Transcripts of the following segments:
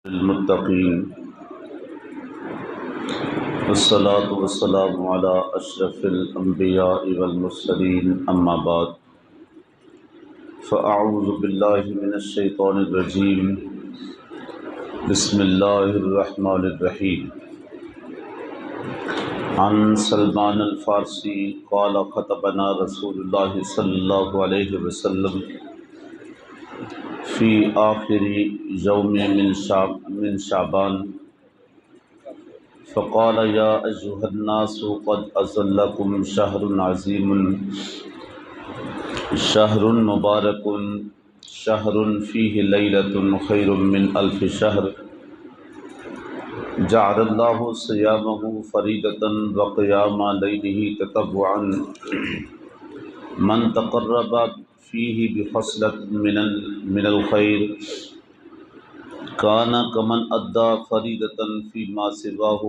المتقین والصلاة والسلام على اشرف الانبیاء والمرسلین اما بعد فاعوذ باللہ من الشیطان الرجیم بسم اللہ الرحمن الرحیم عن سلمان الفارسی قال خطبنا رسول اللہ صلی اللہ علیہ وسلم فی آخر یوم من شعبان فقال یا ایھا الناس قد اظلکم شہر عظیم شہر مبارک شہر فیہ لیلۃ خیر من الف شہر جعل اللہ صیامہ فریضۃ وقیام لیلہ تطوعا من تقرب فیہ بخصلۃ من الخیر کان کمن ادا فریضۃ فیما سواہ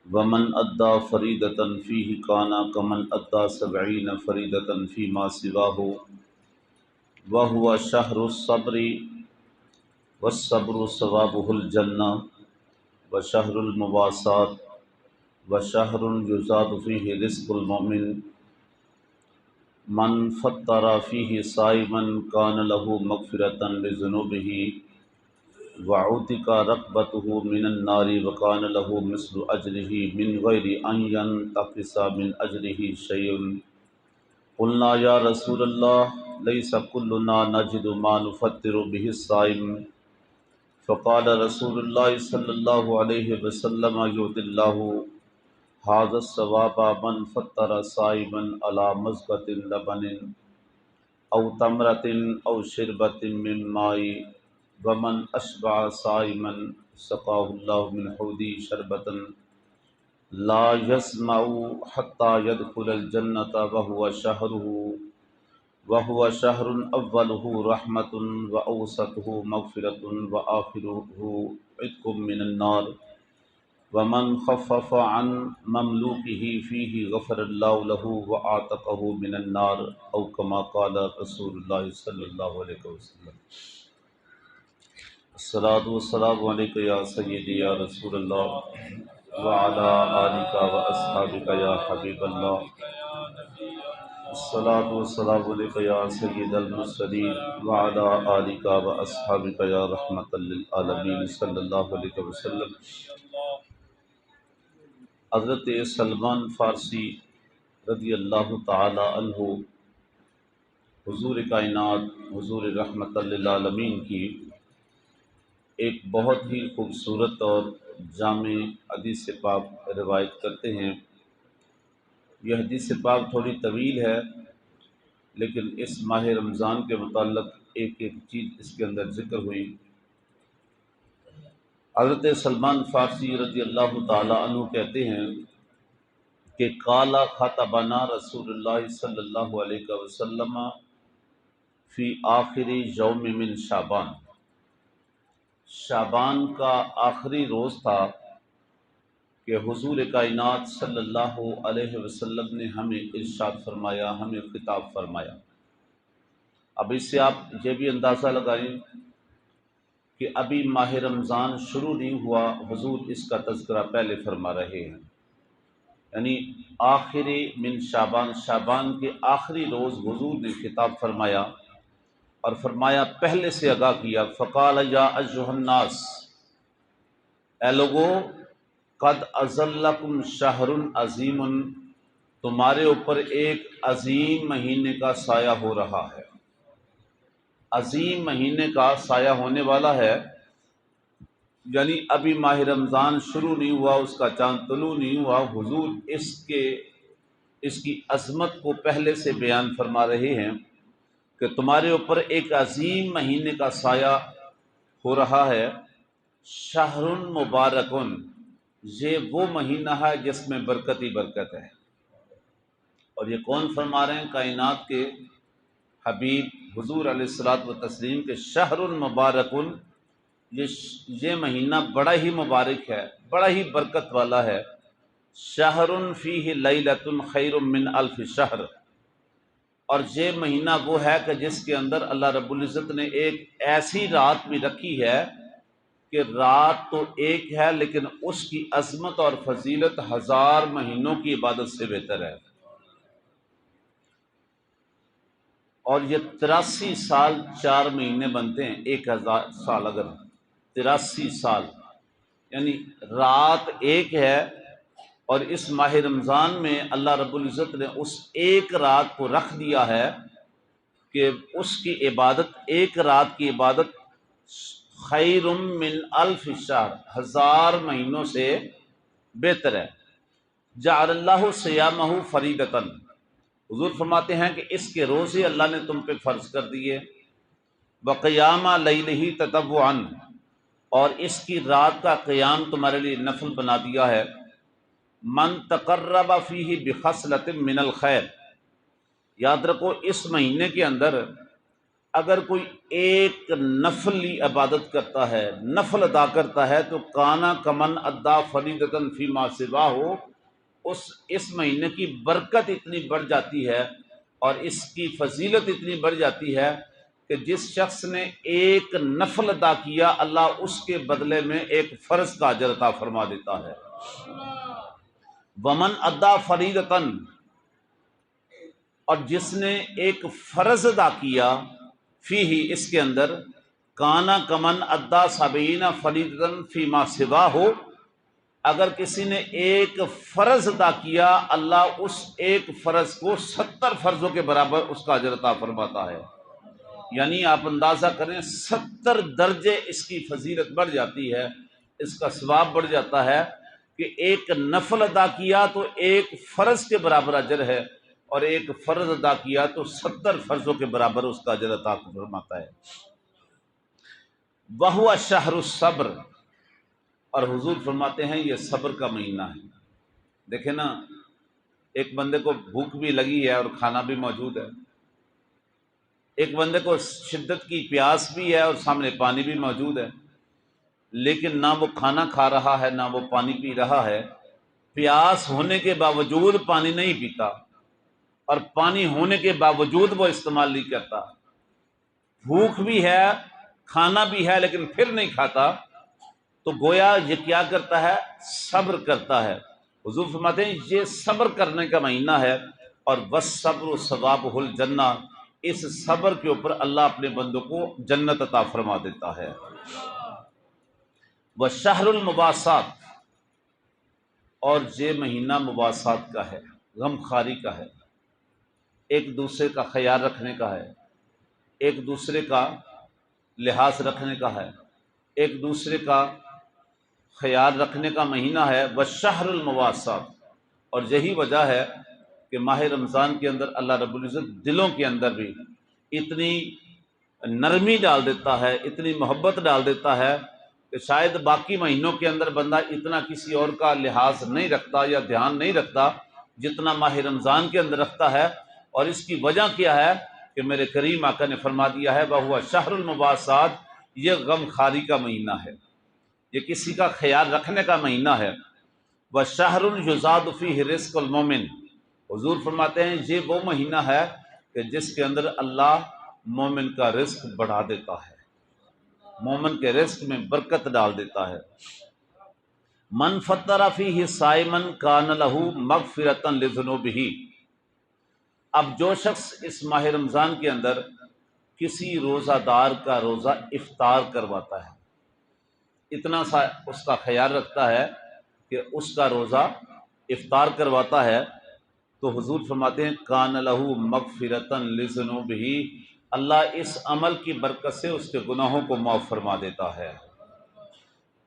ومن ادا فریضۃ فیہ کان کمن ادا 70 فریضۃ فیما سواہ وہو شہر الصبر والصبر ثوابہ الجنہ وشہر المواساۃ وشہر یزاد فیہ رزق المؤمن من فطر فیہ صائما کان لہ مغفرۃ لذنوبہ وعتق رقبتہ من النار وکان لہ مثل اجرہ من غیر ان ینتقص من اجرہ شیء قلنا یا رسول اللہ لیس کلنا نجد ما نفطر بہ الصائم فقال رسول اللہ صلی اللہ علیہ وسلم یؤتی اللہ ھذا الثواب من فطر صائما علی مزقۃ لبن او تمرۃ او شربۃ من ماء ومن اشبع صائما سقاه اللہ من حوض شربۃ لا يسمع حتى يدخل الجنة وهو شهر أوله رحمة وأوسطه مغفرة وآخره عتق من النار ومن خفف عن مملوكه فيه غفر الله له وأعتقه من النار أو كما قال رسول الله صلى الله عليه وسلم الصلاة والسلام علیک یا سیدی یا رسول اللہ وعلی آلک واصحابک یا حبیب اللہ الصلاة والسلام علیک یا سید المرسلین وعلی آلک واصحابک یا رحمۃ للعالمین صلی اللہ علیہ وسلم۔ حضرت سلمان فارسی رضی اللہ تعالی عنہ حضور کائنات حضور رحمۃ للعالمین کی ایک بہت ہی خوبصورت اور جامع حدیث پاک روایت کرتے ہیں۔ یہ حدیث پاک تھوڑی طویل ہے، لیکن اس ماہ رمضان کے متعلق ایک ایک چیز اس کے اندر ذکر ہوئی۔ حضرت سلمان فارسی رضی اللہ تعالی عنہ کہتے ہیں کہ قال خطبنا رسول اللہ صلی اللہ علیہ وسلم فی آخر یوم من شعبان، شعبان کا آخری روز تھا کہ حضور کائنات صلی اللہ علیہ وسلم نے ہمیں ارشاد فرمایا، ہمیں خطاب فرمایا۔ اب اس سے آپ یہ بھی اندازہ لگائیں کہ ابھی ماہ رمضان شروع نہیں ہوا، حضور اس کا تذکرہ پہلے فرما رہے ہیں، یعنی آخر من شعبان، شعبان کے آخری روز حضور نے خطاب فرمایا اور فرمایا، پہلے سے آگاہ کیا، فقال یا ایھا الناس، اے لوگو، قد اظلکم شہر عظیم، تمہارے اوپر ایک عظیم مہینے کا سایہ ہو رہا ہے، عظیم مہینے کا سایہ ہونے والا ہے، یعنی ابھی ماہ رمضان شروع نہیں ہوا، اس کا چاند طلوع نہیں ہوا، حضور اس کی عظمت کو پہلے سے بیان فرما رہے ہیں کہ تمہارے اوپر ایک عظیم مہینے کا سایہ ہو رہا ہے، شہر مبارکن، یہ وہ مہینہ ہے جس میں برکت ہی برکت ہے۔ اور یہ کون فرما رہے ہیں؟ کائنات کے حبیب حضور علیہ الصلوۃ والتسلیم کے شہر مبارکن، یہ مہینہ بڑا ہی مبارک ہے، بڑا ہی برکت والا ہے، شہر فیہ لیلۃ خیر من الف شہر، اور یہ مہینہ وہ ہے کہ جس کے اندر اللہ رب العزت نے ایک ایسی رات بھی رکھی ہے کہ رات تو ایک ہے لیکن اس کی عظمت اور فضیلت 1000 مہینوں کی عبادت سے بہتر ہے۔ اور یہ 83 سال 4 مہینے بنتے ہیں، 1000 سال اگر 83 سال، یعنی رات ایک ہے، اور اس ماہ رمضان میں اللہ رب العزت نے اس ایک رات کو رکھ دیا ہے کہ اس کی عبادت، ایک رات کی عبادت خیر من الف شہر، 1000 مہینوں سے بہتر ہے۔ جعل اللہ صیامہ فریضۃ، حضور فرماتے ہیں کہ اس کے روزے اللہ نے تم پہ فرض کر دیے، وقیام لیلہ تطوعا، اور اس کی رات کا قیام تمہارے لیے نفل بنا دیا ہے۔ من تقرب فیہ بخصلۃ من الخیر، یاد رکھو اس مہینے کے اندر اگر کوئی ایک نفلی عبادت کرتا ہے، نفل ادا کرتا ہے، تو کانا کمن ادا فریضۃ فیما سواہ، اس مہینے کی برکت اتنی بڑھ جاتی ہے اور اس کی فضیلت اتنی بڑھ جاتی ہے کہ جس شخص نے ایک نفل ادا کیا، اللہ اس کے بدلے میں ایک فرض کا اجر عطا فرما دیتا ہے۔ ومن ادا فریضۃ، اور جس نے ایک فرض ادا کیا، فیہ اس کے اندر، کانا کمن ادا 70 فریضۃ فیما سواہ، اگر کسی نے ایک فرض ادا کیا، اللہ اس ایک فرض کو 70 فرضوں کے برابر اس کا اجر عطا فرماتا ہے۔ یعنی آپ اندازہ کریں 70 درجے اس کی فضیلت بڑھ جاتی ہے، اس کا ثواب بڑھ جاتا ہے کہ ایک نفل ادا کیا تو ایک فرض کے برابر اجر ہے، اور ایک فرض ادا کیا تو 70 فرضوں کے برابر اس کا اجر عطا فرماتا ہے۔ وَهُوَ شَهْرُ الصَّبْرِ، اور حضور فرماتے ہیں یہ صبر کا مہینہ ہے۔ دیکھیں نا، ایک بندے کو بھوک بھی لگی ہے اور کھانا بھی موجود ہے، ایک بندے کو شدت کی پیاس بھی ہے اور سامنے پانی بھی موجود ہے، لیکن نہ وہ کھانا کھا رہا ہے نہ وہ پانی پی رہا ہے، پیاس ہونے کے باوجود پانی نہیں پیتا، اور پانی ہونے کے باوجود وہ استعمال نہیں کرتا، بھوک بھی ہے کھانا بھی ہے لیکن پھر نہیں کھاتا، تو گویا یہ کیا کرتا ہے؟ صبر کرتا ہے۔ حضور فرماتے ہیں یہ صبر کرنے کا مہینہ ہے، اور والصبر ثوابہ الجنہ، اس صبر کے اوپر اللہ اپنے بندوں کو جنت عطا فرما دیتا ہے۔ وشہر المواسات، اور یہ مہینہ مواسات کا ہے، غم خواری کا ہے، ایک دوسرے کا خیال رکھنے کا ہے، ایک دوسرے کا لحاظ رکھنے کا ہے، ایک دوسرے کا خیال رکھنے کا مہینہ ہے۔ وشہر المواسات، اور یہی وجہ ہے کہ ماہ رمضان کے اندر اللہ رب العزت دلوں کے اندر بھی اتنی نرمی ڈال دیتا ہے، اتنی محبت ڈال دیتا ہے کہ شاید باقی مہینوں کے اندر بندہ اتنا کسی اور کا لحاظ نہیں رکھتا یا دھیان نہیں رکھتا جتنا ماہ رمضان کے اندر رکھتا ہے۔ اور اس کی وجہ کیا ہے کہ میرے کریم آقا نے فرما دیا ہے وَهُوَ شَهْرُ الْمُوَاسَات، یہ غم خواری کا مہینہ ہے، یہ کسی کا خیال رکھنے کا مہینہ ہے۔ وَشَهْرٌ يُزَادُ فِيهِ رِزْقُ الْمُؤْمِنِ، حضور فرماتے ہیں یہ وہ مہینہ ہے کہ جس کے اندر اللہ مومن کا رزق بڑھا دیتا ہے، مومن کے رزق میں برکت ڈال دیتا ہے۔ من فطر فیہ صائما کان لہ مغفرۃ لذنوبہ، اب جو شخص اس ماہ رمضان کے اندر کسی روزہ دار کا روزہ افطار کرواتا ہے، اتنا سا اس کا خیال رکھتا ہے کہ اس کا روزہ افطار کرواتا ہے، تو حضور فرماتے ہیں کان لہ مغفرۃ لذنوبہ، اللہ اس عمل کی برکت سے اس کے گناہوں کو معاف فرما دیتا ہے۔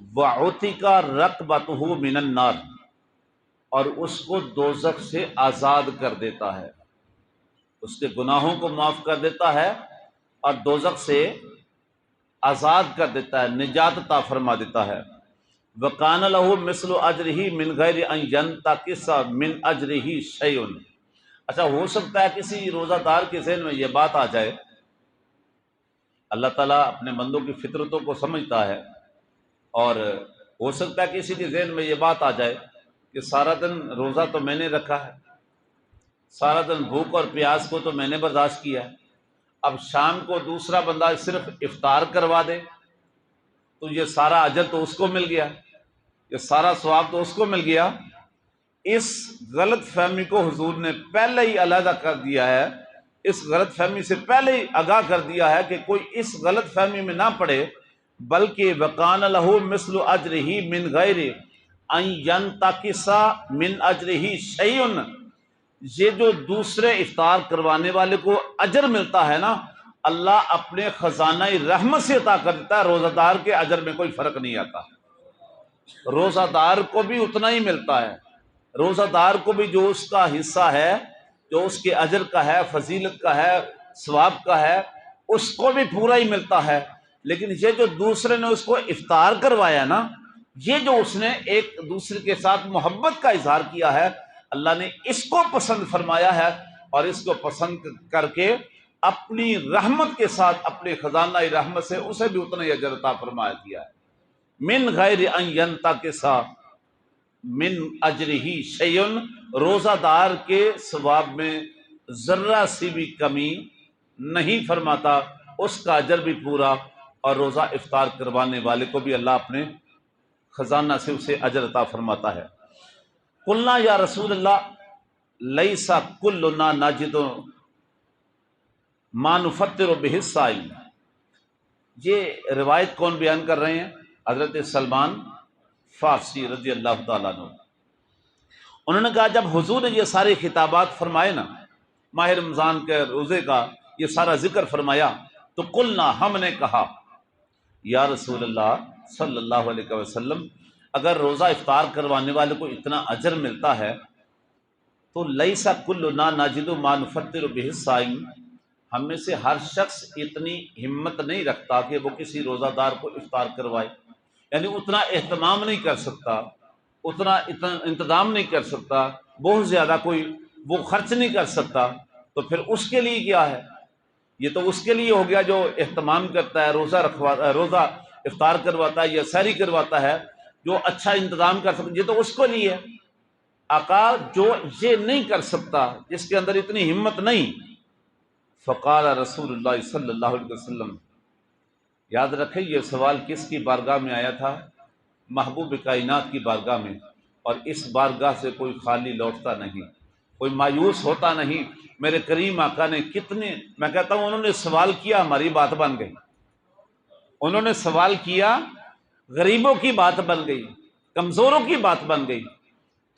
وَعُتِقَ رَقْبَتُهُ مِنَ النَّارِ، اور اس کو دوزخ سے آزاد کر دیتا ہے، اس کے گناہوں کو معاف کر دیتا ہے اور دوزخ سے آزاد کر دیتا ہے، نجات عطا فرما دیتا ہے۔ وَقَانَ لَهُ مِثْلُ أَجْرِهِ مِنْ غَيْرِ أَنْ يَنْتَقِصَ مِنْ أَجْرِهِ شَيْءٌ، اچھا ہو سکتا ہے کسی روزہ دار کے ذہن میں یہ بات آ جائے، اللہ تعالیٰ اپنے بندوں کی فطرتوں کو سمجھتا ہے، اور ہو سکتا ہے کسی کے ذہن میں یہ بات آ جائے کہ سارا دن روزہ تو میں نے رکھا ہے، سارا دن بھوک اور پیاس کو تو میں نے برداشت کیا ہے، اب شام کو دوسرا بندہ صرف افطار کروا دے تو یہ سارا اجر تو اس کو مل گیا، یہ سارا ثواب تو اس کو مل گیا۔ اس غلط فہمی کو حضور نے پہلے ہی علیحدہ کر دیا ہے، اس غلط فہمی سے پہلے ہی آگاہ کر دیا ہے کہ کوئی اس غلط فہمی میں نہ پڑے، بلکہ وَقَانَ لَهُ مِثْلُ أَجْرِهِ مِنْ غَيْرِ أَنْ يَنْتَقِصَ مِنْ أَجْرِهِ شَيْءٌ۔ یہ جو دوسرے افطار کروانے والے کو اجر ملتا ہے نا، اللہ اپنے خزانہ رحمت سے عطا کر دیتا ہے، روزہ دار کے اجر میں کوئی فرق نہیں آتا، روزہ دار کو بھی اتنا ہی ملتا ہے، روزہ دار کو بھی جو اس کا حصہ ہے، جو اس کے اجر کا ہے، فضیلت کا ہے، ثواب کا ہے، اس کو بھی پورا ہی ملتا ہے۔ لیکن یہ جو دوسرے نے اس کو افطار کروایا نا، یہ جو اس نے ایک دوسرے کے ساتھ محبت کا اظہار کیا ہے، اللہ نے اس کو پسند فرمایا ہے، اور اس کو پسند کر کے اپنی رحمت کے ساتھ اپنے خزانہ رحمت سے اسے بھی اتنا ہی اجر عطا فرمایا دیا ہے۔ من غیر ان ینتقص من اجرہ شیء، روزہ دار کے ثواب میں ذرہ سی بھی کمی نہیں فرماتا، اس کا اجر بھی پورا، اور روزہ افطار کروانے والے کو بھی اللہ اپنے خزانہ سے اسے اجر عطا فرماتا ہے۔ قلنا یا رسول اللہ لیس کلنا نجد ما نفطر بہ الصائم۔ یہ روایت کون بیان کر رہے ہیں؟ حضرت سلمان فارسی رضی اللہ تعالیٰ عنہ۔ انہوں نے کہا جب حضور نے یہ سارے خطابات فرمائے نا، ماہ رمضان کے روزے کا یہ سارا ذکر فرمایا، تو قلنا، ہم نے کہا، یا رسول اللہ صلی اللہ علیہ وسلم، اگر روزہ افطار کروانے والے کو اتنا اجر ملتا ہے تو لیسا کلنا نجد ما نفطر بہ الصائم، ہم میں سے ہر شخص اتنی ہمت نہیں رکھتا کہ وہ کسی روزہ دار کو افطار کروائے، یعنی اتنا اہتمام نہیں کر سکتا، اتنا انتظام نہیں کر سکتا، بہت زیادہ کوئی وہ خرچ نہیں کر سکتا، تو پھر اس کے لیے کیا ہے؟ یہ تو اس کے لیے ہو گیا جو اہتمام کرتا ہے، روزہ افطار کرواتا ہے یا سحری کرواتا ہے، جو اچھا انتظام کر سکتا، یہ تو اس کو لیے ہے۔ آقا جو یہ نہیں کر سکتا، جس کے اندر اتنی ہمت نہیں، فقال رسول اللہ صلی اللہ علیہ وسلم، یاد رکھیں یہ سوال کس کی بارگاہ میں آیا تھا؟ محبوب کائنات کی بارگاہ میں، اور اس بارگاہ سے کوئی خالی لوٹتا نہیں، کوئی مایوس ہوتا نہیں۔ میرے کریم آقا نے کتنے، میں کہتا ہوں انہوں نے سوال کیا، ہماری بات بن گئی، انہوں نے سوال کیا، غریبوں کی بات بن گئی، کمزوروں کی بات بن گئی۔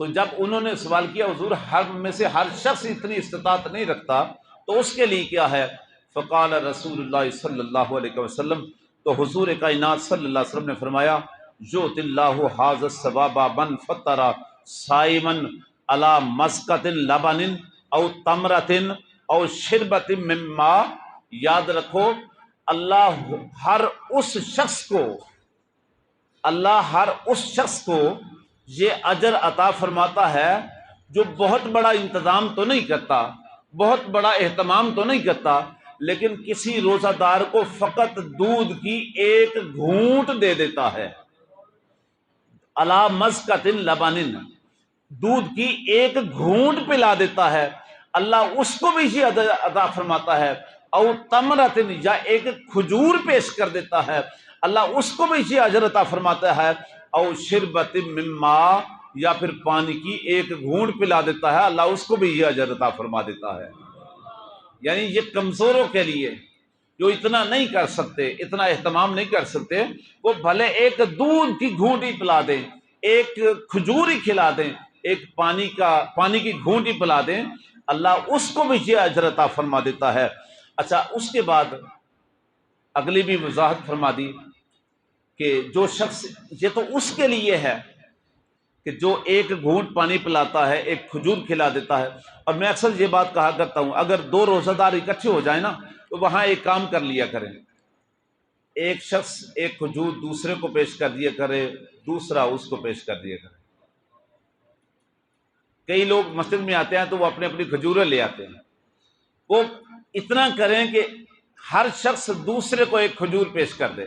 تو جب انہوں نے سوال کیا حضور ہر میں سے ہر شخص اتنی استطاعت نہیں رکھتا، تو اس کے لیے کیا ہے؟ فقال رسول اللہ صلی اللہ علیہ وسلم، تو حضور کائنات صلی اللہ علیہ وسلم نے فرمایا، یؤتی اللہ ھذا الثواب من فطر صائما علی مسقۃ لبن او تمرۃ او شربۃ من ماء۔ یاد رکھو، اللہ ہر اس شخص کو یہ اجر عطا فرماتا ہے جو بہت بڑا انتظام تو نہیں کرتا، بہت بڑا اہتمام تو نہیں کرتا، لیکن کسی روزہ دار کو فقط دودھ کی ایک گھونٹ دے دیتا ہے، علی مسقۃ لبن، دودھ کی ایک گھونٹ پلا دیتا ہے، اللہ اس کو بھی یہ اجر عطا فرماتا ہے۔ او تمرۃ، یا ایک کھجور پیش کر دیتا ہے، اللہ اس کو بھی یہ اجر عطا فرماتا ہے۔ او شربۃ من ماء، یا پھر پانی کی ایک گھونٹ پلا دیتا ہے، اللہ اس کو بھی یہ اجر عطا فرما دیتا ہے۔ یعنی یہ کمزوروں کے لیے جو اتنا نہیں کر سکتے، اتنا اہتمام نہیں کر سکتے، وہ بھلے ایک دودھ کی گھونٹ ہی پلا دیں، ایک کھجور ہی کھلا دیں، ایک پانی کی گھونٹ ہی پلا دیں، اللہ اس کو بھی یہ اجر عطا فرما دیتا ہے۔ اچھا، اس کے بعد اگلی بھی وضاحت فرما دی کہ جو شخص، یہ تو اس کے لیے ہے کہ جو ایک گھونٹ پانی پلاتا ہے، ایک کھجور کھلا دیتا ہے۔ اور میں اکثر یہ بات کہا کرتا ہوں، اگر دو روزہ دار اکٹھے ہو جائیں نا، تو وہاں ایک کام کر لیا کریں، ایک شخص ایک کھجور دوسرے کو پیش کر دیا کرے، دوسرا اس کو پیش کر دیا کرے۔ کئی لوگ مسجد میں آتے ہیں تو وہ اپنی اپنی کھجوریں لے آتے ہیں، وہ اتنا کریں کہ ہر شخص دوسرے کو ایک کھجور پیش کر دے۔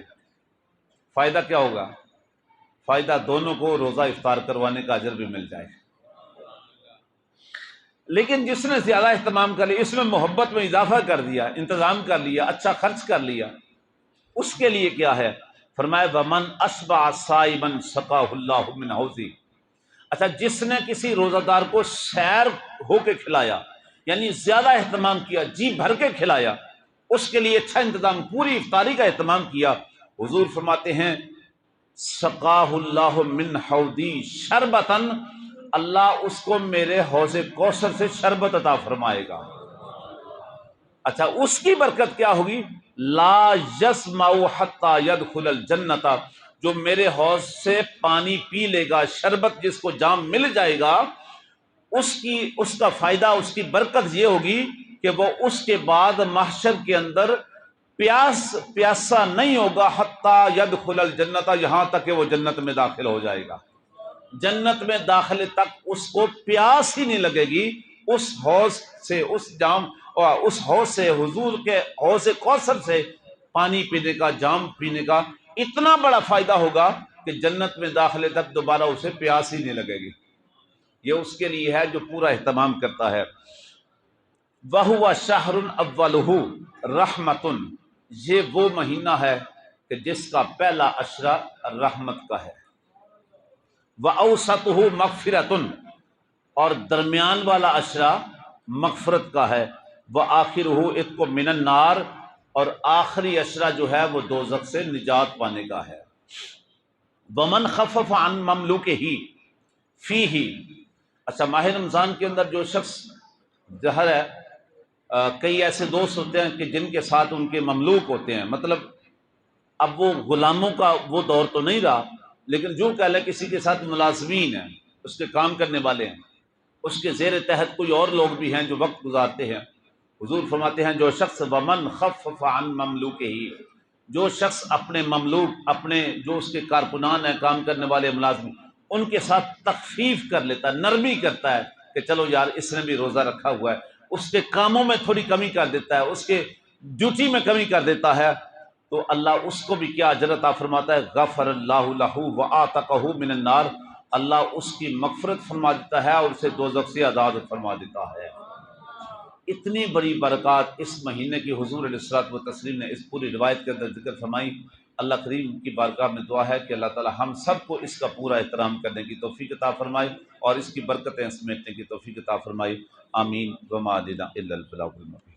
فائدہ کیا ہوگا؟ فائدہ دونوں کو روزہ افطار کروانے کا اجر بھی مل جائے۔ لیکن جس نے زیادہ اہتمام کر لیا، اس میں محبت میں اضافہ کر دیا، انتظام کر لیا، اچھا خرچ کر لیا، اس کے لیے کیا ہے؟ فرمایا ومن اشبع صائما سقاہ اللہ من حوضی، اچھا جس نے کسی روزہ دار کو سیر ہو کے کھلایا، یعنی زیادہ اہتمام کیا، جی بھر کے کھلایا، اس کے لیے اچھا انتظام، پوری افطاری کا اہتمام کیا، حضور فرماتے ہیں سقاہ اللہ من حوضی شربتن، اللہ اس کو میرے حوض کوثر سے شربت عطا فرمائے گا۔ اچھا اس کی برکت کیا ہوگی؟ لا یسمع حتی یدخل الجنت، جو میرے حوض سے پانی پی لے گا، شربت جس کو جام مل جائے گا، اس کا فائدہ، اس کی برکت یہ ہوگی کہ وہ اس کے بعد محشر کے اندر پیاسا نہیں ہوگا، حتی یدخل الجنت، یہاں تک کہ وہ جنت میں داخل ہو جائے گا۔ جنت میں داخلے تک اس کو پیاس ہی نہیں لگے گی، اس حوض سے، اس حوض سے، حضور کے حوض کوثر سے پانی پینے کا، جام پینے کا اتنا بڑا فائدہ ہوگا کہ جنت میں داخلے تک دوبارہ اسے پیاس ہی نہیں لگے گی۔ یہ اس کے لیے ہے جو پورا اہتمام کرتا ہے۔ وَهُوَ شَهْرٌ أَوَّلُهُ رَحْمَةٌ، یہ وہ مہینہ ہے کہ جس کا پہلا عشرہ رحمت کا ہے، وَأَوْسَطُهُ مَغْفِرَةٌ، اور درمیان والا عشرہ مغفرت کا ہے، وَآخِرُهُ عِتْقٌ مِّنَ النَّارِ، اور آخری عشرہ جو ہے وہ دوزخ سے نجات پانے کا ہے۔ وَمَنْ خَفَّفَ عَنْ مَمْلُوكِهِ فِيهِ، اچھا ماہ رمضان کے اندر جو شخص ظاہر ہے کئی ایسے دوست ہوتے ہیں کہ جن کے ساتھ ان کے مملوک ہوتے ہیں، مطلب اب وہ غلاموں کا وہ دور تو نہیں رہا، لیکن جو کہہ لے کسی کے ساتھ ملازمین ہیں، اس کے کام کرنے والے ہیں، اس کے زیر تحت کوئی اور لوگ بھی ہیں جو وقت گزارتے ہیں۔ حضور فرماتے ہیں جو شخص ومن خفف عن مملوکہ، جو شخص اپنے مملوک، اپنے جو اس کے کارکنان ہیں، کام کرنے والے ملازم، ان کے ساتھ تخفیف کر لیتا ہے، نرمی کرتا ہے کہ چلو یار اس نے بھی روزہ رکھا ہوا ہے، اس کے کاموں میں تھوڑی کمی کر دیتا ہے، اس کے ڈیوٹی میں کمی کر دیتا ہے، تو اللہ اس کو بھی کیا اجر عطا فرماتا ہے، غفر اللہ لہ وآتقہ من النار، اللہ اس کی مغفرت فرما دیتا ہے اور اسے دوزخ سے آزاد فرما دیتا ہے۔ اتنی بڑی برکات اس مہینے کی حضور علیہ الصلوۃ والتسلیم نے اس پوری روایت کے اندر ذکر فرمائی۔ اللہ کریم کی بارگاہ میں دعا ہے کہ اللہ تعالی ہم سب کو اس کا پورا احترام کرنے کی توفیق عطا فرمائے اور اس کی برکتیں سمیٹنے کی توفیق عطا فرمائے، آمین۔ وما علینا الا البلاغ المبین۔